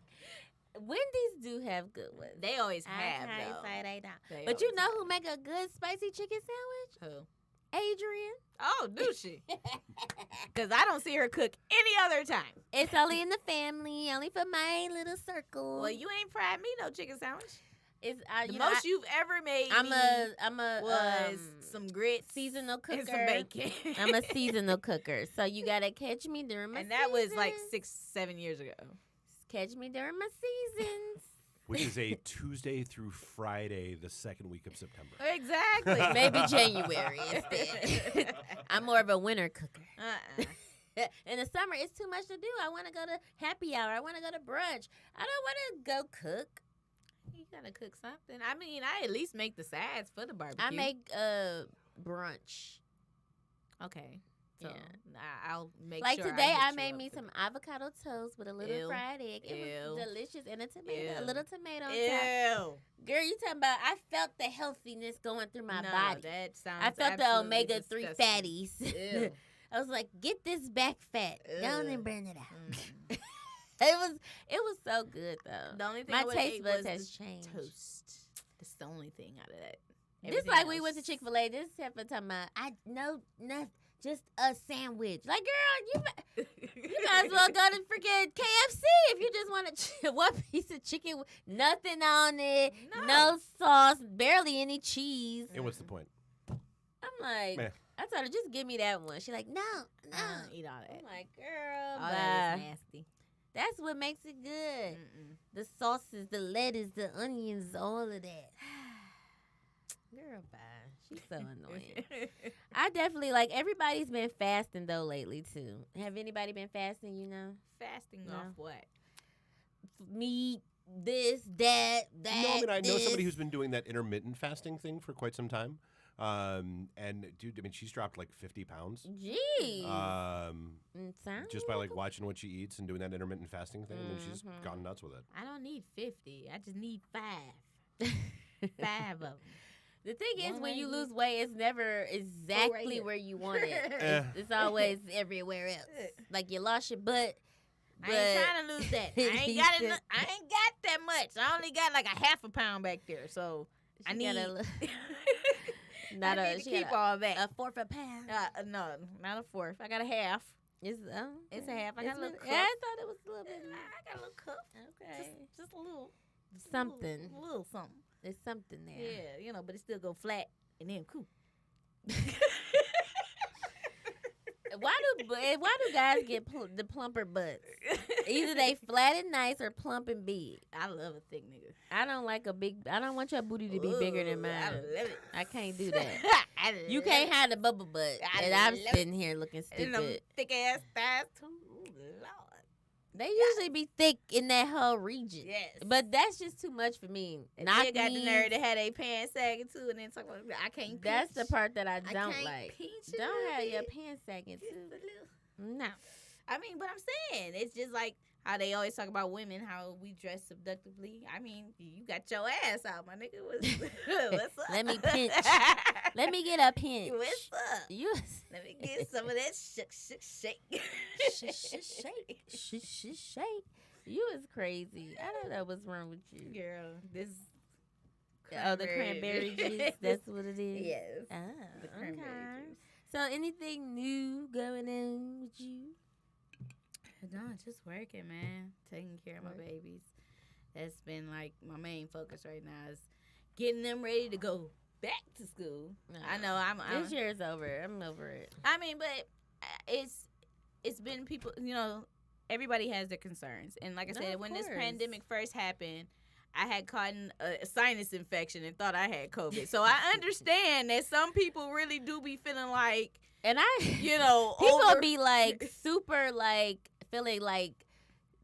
Wendy's do have good ones. They always I have, can't though. say they don't. They But you always know have. who make a good spicy chicken sandwich? Who? Adrian. Oh, do she? Because I don't see her cook any other time. It's only in the family, only for my little circle. Well, you ain't fried me no chicken sandwich. It's The most you've ever made I'm a was some grits seasonal cooker. and some bacon. I'm a seasonal cooker, so you gotta catch me during my and that was like seasons. 6-7 years ago. Catch me during my seasons. Which is a Tuesday through Friday, the second week of September. Exactly. Maybe January instead. I'm more of a winter cooker. In the summer, it's too much to do. I want to go to happy hour. I want to go to brunch. I don't want to go cook. You gotta cook something. I mean, I at least make the sides for the barbecue. I make brunch. Okay. So Yeah. I'll make Like sure today, I hit you made up me for some avocado toast with a little Ew. fried egg. It was Ew. delicious, and a tomato, a Ew. little tomato on top. Ew. Girl, you talking about? I felt the healthiness going through my No, body. that sounds I felt the absolutely omega-3 disgusting. fatties. Ew. I was like, get this back fat. Go on Ugh. and burn it out. Mm. It was so good though. The only thing My I would've taste ate buds was has the changed. toast. That's the only thing out of that. This Everything like we went to else- ChickfilA. This heifer talking about nothing, just a sandwich. Like, girl, you might as well go to freaking KFC if you just want one piece of chicken with nothing on it, no sauce, barely any cheese. And what's the point? I'm like, Meh. I told her, just give me that one. She's like, no. Eat all that. I'm like, girl, All that is bye. nasty. That's what makes it good. Mm-mm. The sauces, the lettuce, the onions, all of that. Girl, bye. She's so annoying. I definitely like everybody's been fasting though lately too. Have anybody been fasting? You know, Fasting No. off what? meat, this, that. No, I mean, I know this. somebody who's been doing that intermittent fasting thing for quite some time. And dude, I mean, she's dropped like 50 pounds. Jeez. Sounds Just by like watching what she eats and doing that intermittent fasting thing. I mean, she's Mhm. gone nuts with it. I don't need 50. I just need 5. 5 of them. The thing is, One when right you here. lose weight, it's never exactly here. where you want it. Eh. It's always everywhere else. Like you lost your butt. I ain't trying to lose that. I ain't got He enough. said- I ain't got that much. I only got like a half a pound back there. So I She need. got not I a need to she keep got all that. a fourth a pound. No, not a fourth. I got a half. It's It's a half. I got a little cuff. Yeah, I thought it was a little bit. I got a little cup. Okay, Just a little. something. A little something. There's something there. Yeah, you know, but it still go flat and then cool. Why do guys get the plumper butts? Either they flat and nice or plump and big. I love a thick nigga. I don't like a big. I don't want your booty to be bigger than Ooh, mine. I love it. I can't do that. I You love can't it. have the bubble butt, I and I'm love sitting here looking And them stupid. thick ass thighs too. Ooh, Lord. They usually be thick in that whole region. Yes. But that's just too much for me. And Not they got the me. nerve to have their pants sagging too, and then talk about I can't. That's the pinch. part that I I don't can't like. pinch a Don't little have your bit. pants sagging Just too. a little. No. I mean, but I'm saying it's just like how they always talk about women, how we dress seductively. I mean, you got your ass out, my nigga. What's up? Let me pinch. Let me get a pinch. What's up? You Let me get some of that shake. shake. You is crazy. I don't know what's wrong with you. Girl, this. Oh, the cranberry juice. That's what it is. Yes. Ah, The cranberry okay. juice. So, anything new going on with you? No, just working, man. Taking care of my Work. babies. That's been like my main focus right now is getting them ready to go back to school. I know I'm This year is over. I'm over it. I mean, but it's been people, you know, everybody has their concerns. And like I No, said, of when this course. pandemic first happened, I had caught a sinus infection and thought I had COVID. So I understand that some people really do be feeling like, And you know, people over- be like super like feeling like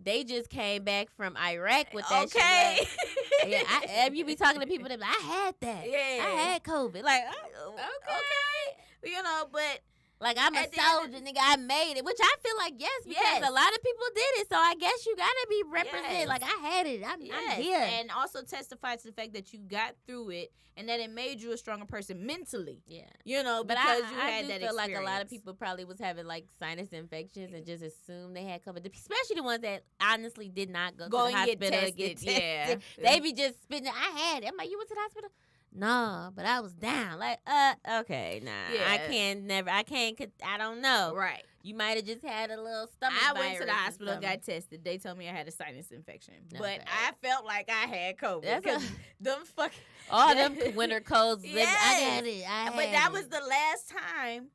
they just came back from Iraq with that okay. shit. Like, yeah, if you be talking to people that be like, I had that. Yeah. I had COVID. Like, okay. You know, but Like, I'm a At the end of soldier, nigga. I made it, which I feel like, yes, because Yes. a lot of people did it. So I guess you got to be represented. Yes. Like, I had it. I'm Yes, here. and also testify to the fact that you got through it and that it made you a stronger person mentally. Yeah. You know, But because I you had do that feel experience. like a lot of people probably was having, like, sinus infections and just assumed they had COVID. Especially the ones that honestly did not go Go to the and get hospital and tested, get yeah. tested. They be just spitting. I had it. I'm like, you went to the hospital? No, but I was down. Like, okay, nah. Yeah. I don't know. Right. You might have just had a little stomach I went to the virus or hospital, something. got tested. They told me I had a sinus infection, but Okay. I felt like I had COVID That's because them fucking. All them winter colds. I Yes. got it. But that was the last time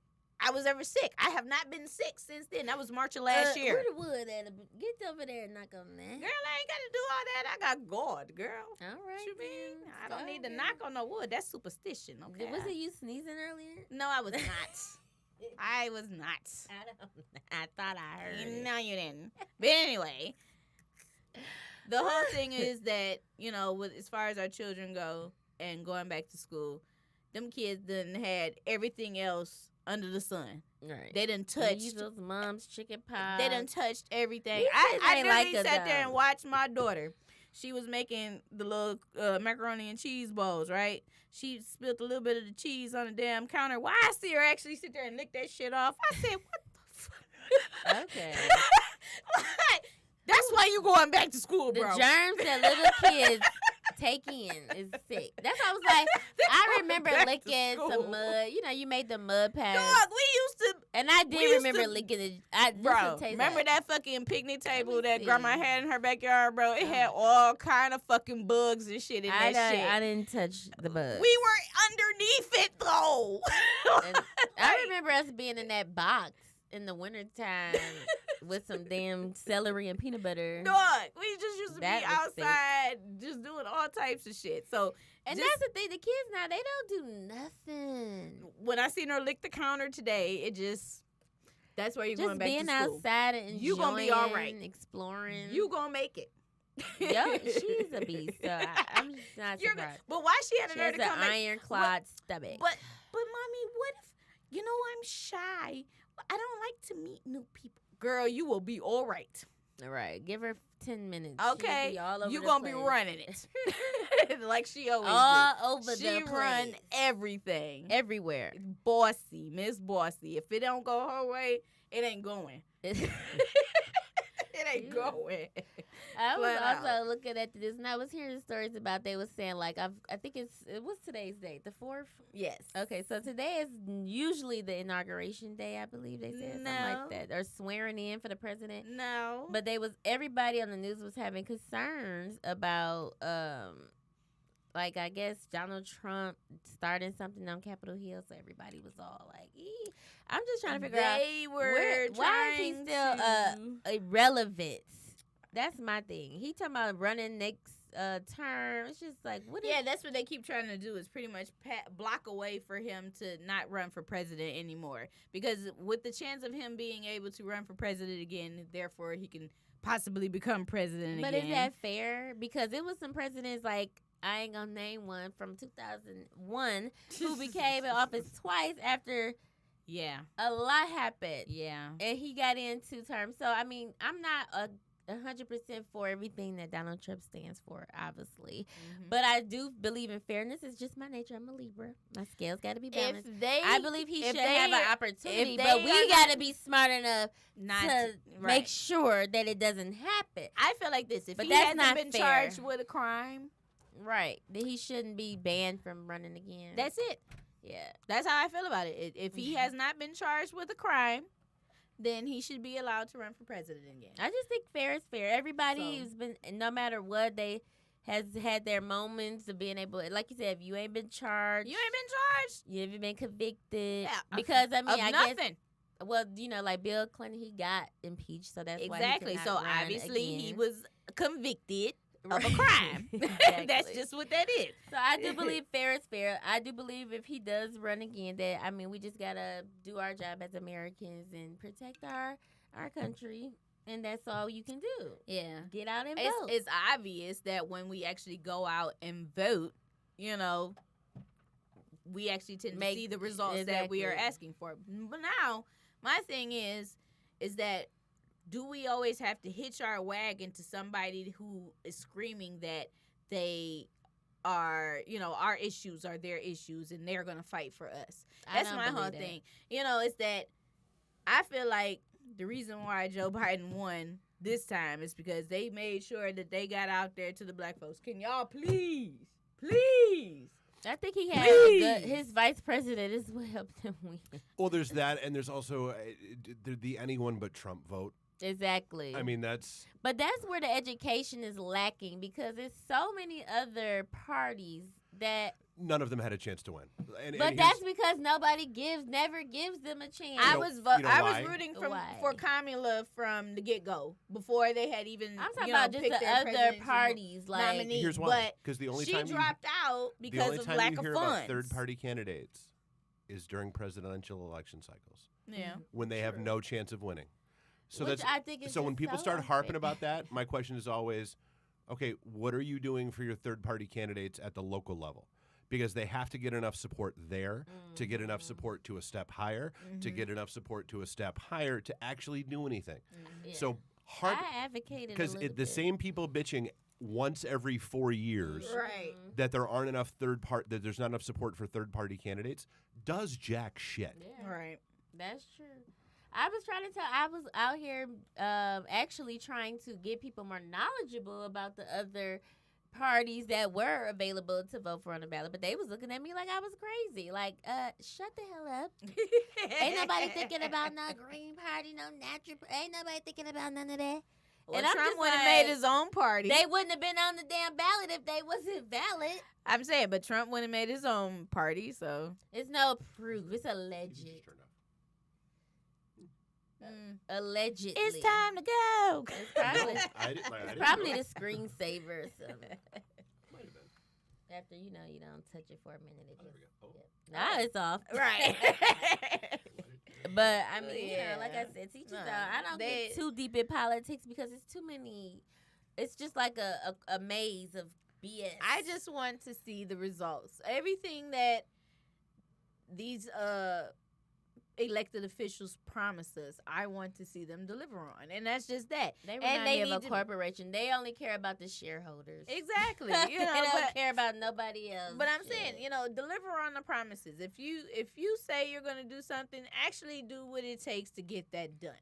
I was ever sick. I have not been sick since then. That was March of last year. Where the wood at? Get over there and knock on that. Girl, I ain't got to do all that. I got God, girl. All right. What you mean? then. I don't Go need to ahead. knock on no wood. That's superstition, okay? Was it you sneezing earlier? No, I was not. I was not. I thought I heard it. No, you didn't. But anyway, the whole thing is that, you know, as far as our children go and going back to school, them kids done had everything else under the sun. Right. They done touched. Measles, mumps, chicken pox. They done touched everything. These I kids ain't literally like us, sat there and though. watched my daughter. She was making the little macaroni and cheese bowls, right? She spilled a little bit of the cheese on the damn counter. Why I see her actually sit there and lick that shit off? I said, what the fuck? Okay. Like, that's why you going back to school, The bro. germs that little kids take in is sick. That's why I was like, I remember Back to licking school. some mud. You know, you made the mud pads. Dog, we used to, And I we did used remember to- licking it. This bro. would taste Remember like. that fucking picnic table me that see. grandma had in her backyard, bro? It had all kind of fucking bugs and shit in that shit. I didn't touch the bug. We were underneath it though. And I remember us being in that box in the wintertime with some damn celery and peanut butter. Dog, we just used to That be was sick. outside just doing all types of shit. So And just- that's the thing. The kids now, they don't do nothing. when I seen her lick the counter today, it just that's where you're Just going back being to school. outside and enjoying, You gonna be all right. exploring. You gonna make it. Yo, she's a beast. So I'm just not You're good. surprised. But why she had a She nerve has to an come back? iron-clawed stomach. But mommy, what if I'm shy? I don't like to meet new people. Girl, you will be all right. All right, give her 10 minutes. She'll Okay, be all over you the gonna be place. running it like she always all do. over She the place. run everything. Everywhere. Bossy, Miss Bossy. If it don't go her way, it ain't going. It ain't Yeah. going. I was Flat also out. looking at this, and I was hearing stories about they was saying like I think what's today's date? The 4th. Yes. Okay, so today is usually the inauguration day, I believe they said something No. like that, or swearing in for the president. No. But everybody on the news was having concerns about like I guess Donald Trump starting something on Capitol Hill, so everybody was all like, I'm just trying to figure out they were why is he trying still to- irrelevant. That's my thing. He talking about running next term. It's just like what? Yeah, that's what they keep trying to do is pretty much block a way for him to not run for president anymore. Because with the chance of him being able to run for president again, therefore he can possibly become president But again. is that fair? Because it was some presidents like I ain't gonna name one from 2001 who became in office twice after Yeah. a lot happened. Yeah. And he got in 2 terms. So I mean, I'm not 100% for everything that Donald Trump stands for, obviously. Mhm. But I do believe in fairness. It's just my nature. I'm a Libra. My scales got to be balanced. If they, I believe he if should they have an are- opportunity, if they but are we not- got to be smart enough not to right. make sure that it doesn't happen. I feel like this: if But he that's hasn't not been fair. charged with a crime, Right. That he shouldn't be banned from running again. that's it. yeah. That's how I feel about it. If he has not been charged with a crime, then he should be allowed to run for president again. I just think fair is fair. Everybody's So- been, no matter what, they has had their moments of being able, like you said, if you ain't been charged, You ain't been charged you haven't been convicted. Yeah, Because, I mean, of I nothing. guess, well, you know, like Bill Clinton, he got impeached, so that's why he Exactly. could So not run obviously he again. was convicted of a Right. crime. Exactly. That's just what that is. So I do believe fair is fair. I do believe if he does run again, that I mean we just gotta do our job as Americans and protect our country, and that's all you can do. Yeah. Get out and vote. It's obvious that when we actually go out and vote, you know, we actually tend to Make- see the results that we are exactly. asking for. But now, my thing is that do we always have to hitch our wagon to somebody who is screaming that they are, our issues are their issues and they're going to fight for us? I That's don't my whole believe that. thing. Is that I feel like the reason why Joe Biden won this time is because they made sure that they got out there to the black folks. Can y'all please? I think he had his vice president is what helped him win. Well, there's that, and there's also the anyone but Trump vote. Exactly. I mean, that's But that's where the education is lacking because there's so many other parties that. none of them had a chance to win. And But here's- that's because nobody never gives them a chance. I know- was you know I why? was rooting Why? for Kamala from the get go before they had even. I'm talking about just picked the their other presidential parties. Like, nominee. here's why. But Because the only she time dropped out the because only of time lack you of hear funds. about third-party candidates is during presidential election cycles Yeah. when they have True. no chance of winning. So which that's I think is so when just people so start harping unfair. about that, my question is always, okay, what are you doing for your third-party candidates at the local level? Because they have to get enough support there to get enough support to a step higher, to get enough support to a step higher to actually do anything. Yeah. So harp I advocated because the same people bitching once every 4 years Right. that there aren't enough that there's not enough support for third-party candidates does jack shit. Yeah, Right. that's true. I was out here actually trying to get people more knowledgeable about the other parties that were available to vote for on the ballot, but they was looking at me like I was crazy. Like, shut the hell up. Ain't nobody thinking about no Green Party, no natural. Ain't nobody thinking about none of that. Well, And I'm Trump just would have like, made his own party. They wouldn't have been on the damn ballot if they wasn't valid. I'm saying, but Trump would have made his own party, so. It's no proof. It's alleged. Allegedly. It's time to go. It's probably, I didn't probably know. the screensaver or something. Might have been. After you don't touch it for a minute, it Oh, there just we go. Oh. now it's off. Right. But I mean, Yeah. like I said, teach us No, all. I don't they- get too deep in politics because it's too many. It's just like a maze of BS. I just want to see the results. Everything that these elected officials promise us, I want to see them deliver on, and that's just that. they and remind they me of need a to- corporation. They only care about the shareholders. Exactly. they don't but, care about nobody else. but I'm Shit. saying, deliver on the promises. If you say you're going to do something, actually do what it takes to get that done.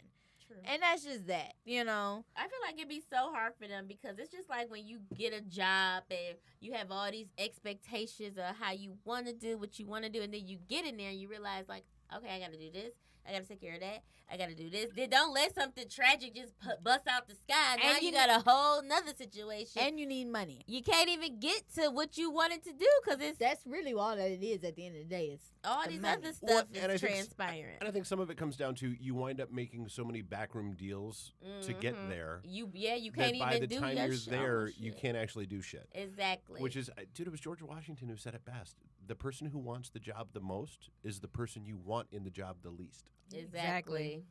True. And that's just that. I feel like it'd be so hard for them because it's just like when you get a job and you have all these expectations of how you want to do what you want to do, and then you get in there and you realize, like, okay, I got to do this. I got to take care of that. I got to do this. Then don't let something tragic just bust out the sky. Now And you you got a whole nother situation. And you need money. You can't even get to what you wanted to do because it's That's really all that it is at the end of the day. It's all the these money. other Well, stuff and I is think transpiring. And I think some of it comes down to you wind up making so many backroom deals to get Mhm. there. You that can't by even the do time your you're show there, shit. you can't actually do shit. Exactly. Which is, dude, it was George Washington who said it best. The person who wants the job the most is the person you want in the job the least. exactly.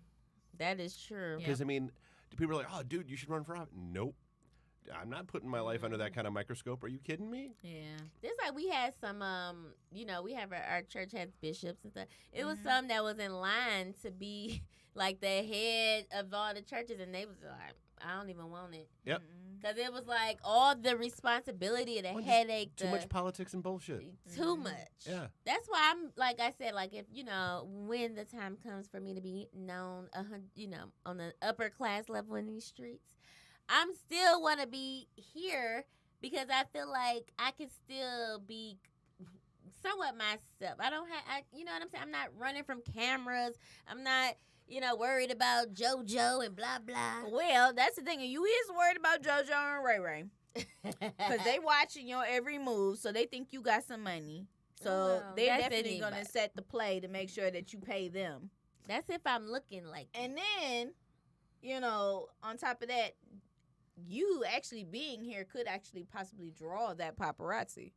That is true. Because, I mean, people are like, oh, dude, you should run for office. Nope. I'm not putting my life under that kind of microscope. Are you kidding me? Yeah. There's like we had some we have our church has bishops and stuff. It was Mhm. some that was in line to be like the head of all the churches, and they was like, I don't even want it Yep. because it was like all the responsibility, the Well, just headache, Too much politics and bullshit. too Mhm. much. Yeah. That's why I'm like I said, like if when the time comes for me to be known, on the upper class level in these streets, I'm still want to be here because I feel like I can still be somewhat myself. I don't have, you know what I'm saying? I'm not running from cameras. I'm not, worried about JoJo and blah blah. Well, that's the thing. You is worried about JoJo and Ray Ray because they watching your every move, so they think you got some money. So Well, they're that's definitely gonna anybody. set the play to make sure that you pay them. That's if I'm looking like. And then, on top of that, you actually being here could actually possibly draw that paparazzi.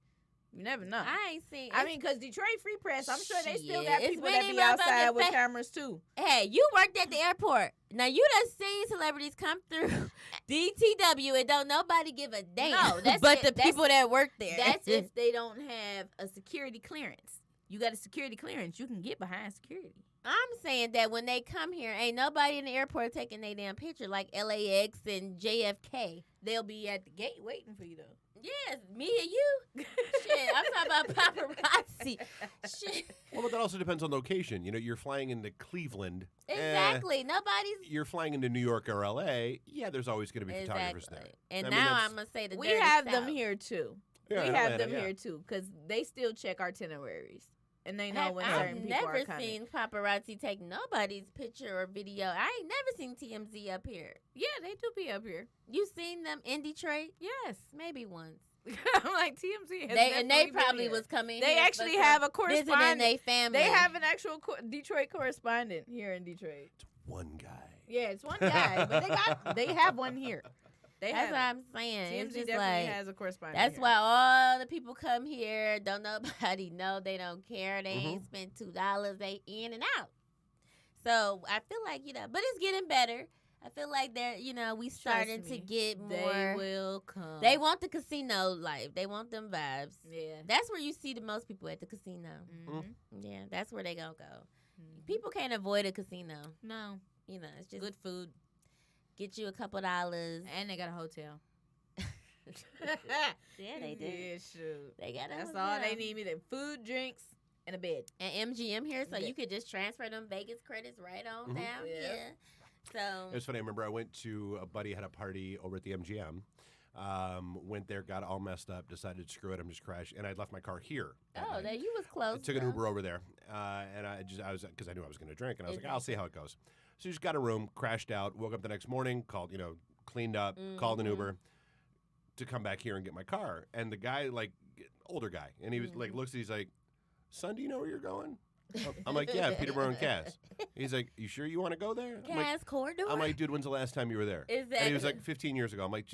You never know. I ain't seen. I mean, because Detroit Free Press, I'm sure they still Shit, got it's people that many be outside motherfuckers with that- cameras too. Hey, you worked at the airport. Now you done seen celebrities come through DTW and don't nobody give a damn. No, that's but it. the That's- people that work there. That's if they don't have a security clearance. you got a security clearance, you can get behind security. I'm saying that when they come here, ain't nobody in the airport taking their damn picture like LAX and JFK. They'll be at the gate waiting for you though. Yes, me and you. Shit, I'm talking about paparazzi. Shit. Well, but that also depends on location. You know, you're flying into Cleveland. Exactly. Nobody's. You're flying into New York or LA. Yeah, there's always going to be photographers there. And I mean, now that's- I'm going to say the We dirty have South. them here too. Yeah, we in have Atlanta, them yeah. here too because they still check itineraries and they know when I've certain people never are coming. seen paparazzi take nobody's picture or video. I ain't never seen TMZ up here. Yeah, they do be up here. You seen them in Detroit? Yes. Maybe once. I'm like TMZ. Has They definitely been probably here. was coming. They here actually for have a visiting correspondent. their family. They have an actual Detroit correspondent here in Detroit. It's one guy. Yeah, it's one guy, but they have one here. They That's have what it. I'm saying. TMZ It's just definitely like has a correspondent. that's here. why all the people come here. Don't nobody know. They don't care. They Mm-hmm. ain't spent $2. They in and out. So I feel like but it's getting better. I feel like they're we starting to me, get more. They will come. They want the casino life. They want them vibes. Yeah. That's where you see the most people at the casino. Mhm. Yeah, that's where they gonna go. Mhm. People can't avoid a casino. No. It's just Good food. get you a couple dollars. And they got a hotel. Yeah, they do. Yeah, shoot. They got a That's hotel. all they need me. The food, drinks, and a bed. And MGM here, so Yeah. you could just transfer them Vegas credits right on Mhm. down. Yeah. Yeah. So It was funny. I remember I went to a buddy had a party over at the MGM. Went there, got all messed up, decided screw it, I'm just crashing, and I'd left my car here. that night. that you was I close. took an though. Uber over there, and I was because I knew I was going to drink, and I was like, I'll see Exactly. how it goes. So just got a room, crashed out, woke up the next morning, called, cleaned up, called an Mhm. Uber to come back here and get my car. And the guy, like, older guy, and he was like, looks, he's like, son, do you know where you're going? I'm like, yeah, Peterborough and Cass. He's like, you sure you want to go there? Cass corridor. I'm like, dude, when's the last time you were there? Is And he was that- like, 15 years ago. I'm like,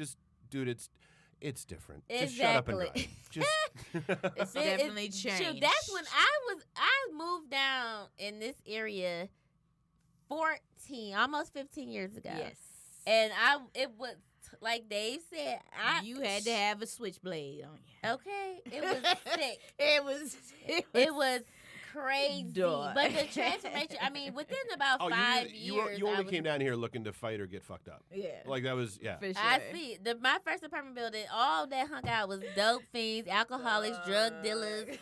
dude, it's different. Just shut up and Exactly. drive. Just It's It- definitely it's- changed. Shoot, that's when I moved down in this area 14, almost 15 years ago. Yes. And it was like Dave said, You had to have a switchblade on you. Okay, it was sick. It was It was crazy. Duh. But the transformation, I mean, within about oh, 5 you years. only I was- came down here looking to fight or get fucked up. Yeah. Like that was yeah. For sure. I see. My first apartment building, all that hung out was dope fiends, alcoholics, drug dealers.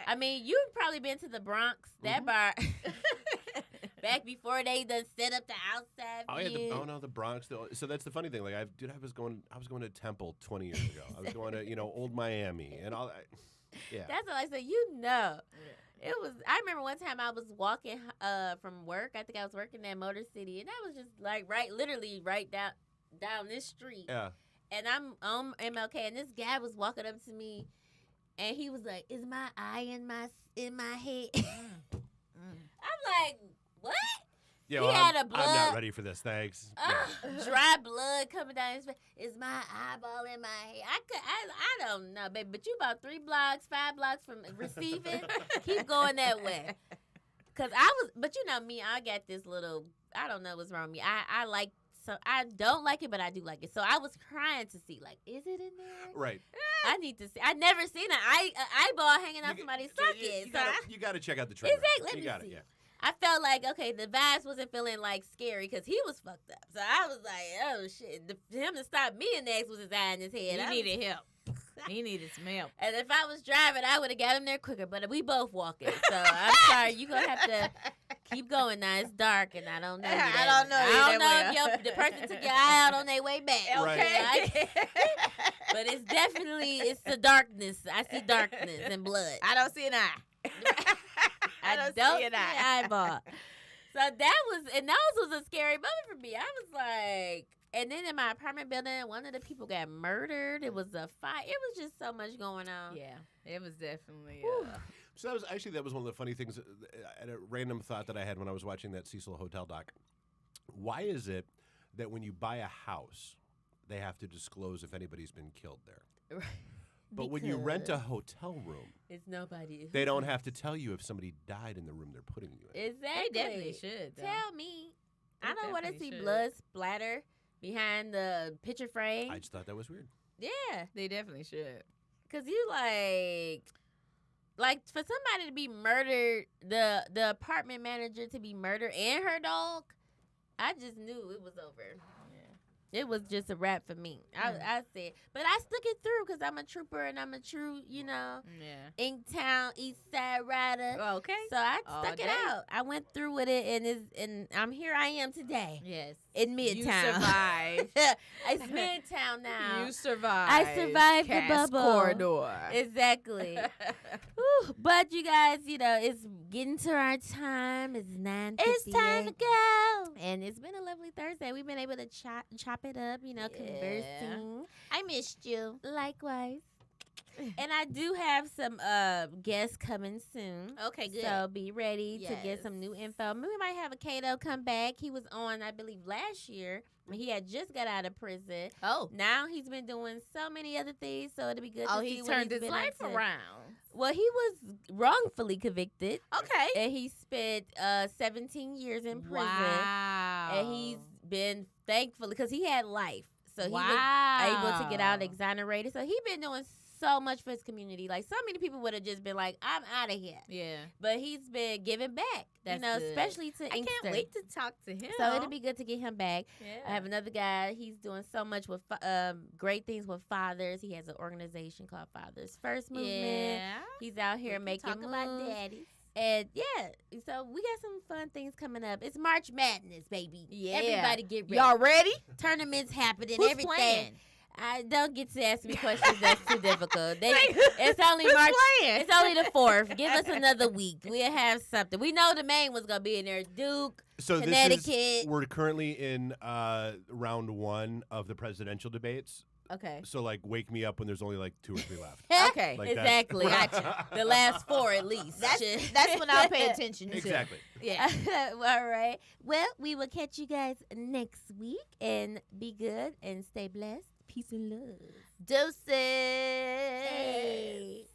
I mean, you've probably been to the Bronx, that bar, back before they done set up the outside Oh yeah, view. the Bronx. So that's the funny thing. Like I was going to Temple 20 years ago. I was going to Old Miami and all that. Yeah. That's all I said. It was. I remember one time I was walking from work. I think I was working at Motor City, and I was just like literally right down this street. Yeah. And I'm on MLK, and this guy was walking up to me, and he was like, "Is my eye in my head?" I'm like, "What?" Yeah. He Well, had a I'm blood- not ready for this. Thanks. Yeah. Dry blood coming down his face. Is my eyeball in my head? I don't know, baby. But you about 5 blocks from receiving. Keep going that way. Cause but you know me, I got this little. I don't know what's wrong with me. I don't like it, but I do like it. So I was trying to see, like, is it in there? Right. I need to see. I never seen an eyeball hanging out You- somebody's so socket. You got to check out the trailer. Exactly. Let You me got see. it. Yeah. I felt like, okay, the vibes wasn't feeling like scary because he was fucked up. So I was like, oh shit. Him to stop me next was his eye in his head. He needed help. He needed some help. And if I was driving, I would have got him there quicker. But we both walking. So I'm sorry. You're going to have to keep going now. It's dark and I don't know. I don't know if the person took your eye out on their way back. Right. Okay. But it's the darkness. I see darkness and blood. I don't see an eye. I don't see an eyeball. So those was a scary moment for me. I was like, and then in my apartment building, one of the people got murdered. It was a fight. It was just so much going on. Yeah, it was definitely. So that was one of the funny things, a random thought that I had when I was watching that Cecil Hotel doc. Why is it that when you buy a house, they have to disclose if anybody's been killed there? Right. But when you rent a Because hotel room, it's nobody. they don't have to tell you if somebody died in the room they're putting you in. Exactly. They definitely should. Though. Tell me. They I don't want to definitely see should. blood splatter behind the picture frame. I just thought that was weird. Yeah. They definitely should. Because you like, like for somebody to be murdered, the apartment manager to be murdered and her dog, I just knew it was over. It was just a wrap for me. I said, but I stuck it through because I'm a trooper and I'm a true, Inktown East Side rider. Okay. So I All stuck it day. out. I went through with it, and I'm here. I am today. Yes. In Midtown. You survived. It's Midtown now. You survived. I survived the Cass bubble. corridor. Exactly. Whew, but you guys, it's getting to our time. It's 9:58. It's time to go. And it's been a lovely Thursday. We've been able to chop it up, conversing. I missed you. Likewise. And I do have some guests coming soon. Okay, good. So be ready to get Yes. some new info. We might have a Kato come back. He was on, I believe, last year. He had just got out of prison. Oh. Now he's been doing so many other things, so it'll be good to see he what turned he's his been life up to. around. Well, he was wrongfully convicted. Okay. And he spent 17 years in prison. Wow. And he's been thankfully, because he had life. So he was wow. able to get out exonerated. So he's been doing so much for his community. Like, so many people would have just been like, I'm out of here. Yeah. But he's been giving back, That's good. especially to I Inkster. can't wait to talk to him. So it'll be good to get him back. Yeah. I have another guy. He's doing so much with great things with fathers. He has an organization called Fathers First Movement. Yeah. He's out here making talk moves. about daddies. And so we got some fun things coming up. It's March Madness, baby. Yeah. Everybody get ready. Y'all ready? Tournaments happening. Who's everything. playing? I don't get to ask me questions that's too difficult. It's only Who's March. playing? It's only the 4th. Give us another week. We'll have something. We know the main one's gonna be in there. Duke, So Connecticut. we're currently in round 1 of the presidential debates. Okay. So like, wake me up when there's only like 2 or 3 left. Okay. Like that. Exactly. Gotcha. The last 4 at least. That's when I'll pay attention to. Exactly. Yeah. All right. Well, we will catch you guys next week, and be good and stay blessed. Peace and love. Deuces. Hey.